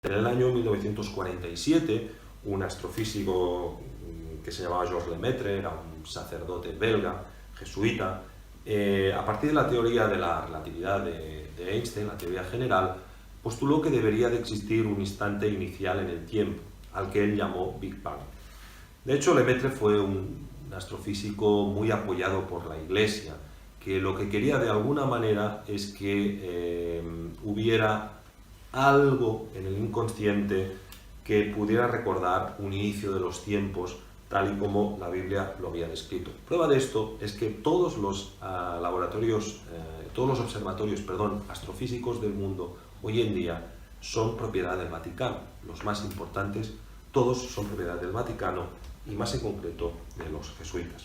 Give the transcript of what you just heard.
En el año 1947, un astrofísico que se llamaba Georges Lemaitre, era un sacerdote belga, jesuita, a partir de la teoría de la relatividad de Einstein, la teoría general, postuló que debería de existir un instante inicial en el tiempo, al que él llamó Big Bang. De hecho, Lemaitre fue un astrofísico muy apoyado por la Iglesia, que lo que quería de alguna manera es que hubiera algo en el inconsciente que pudiera recordar un inicio de los tiempos tal y como la Biblia lo había descrito. Prueba de esto es que todos los observatorios astrofísicos del mundo hoy en día son propiedad del Vaticano. Los más importantes, todos son propiedad del Vaticano y más en concreto de los jesuitas.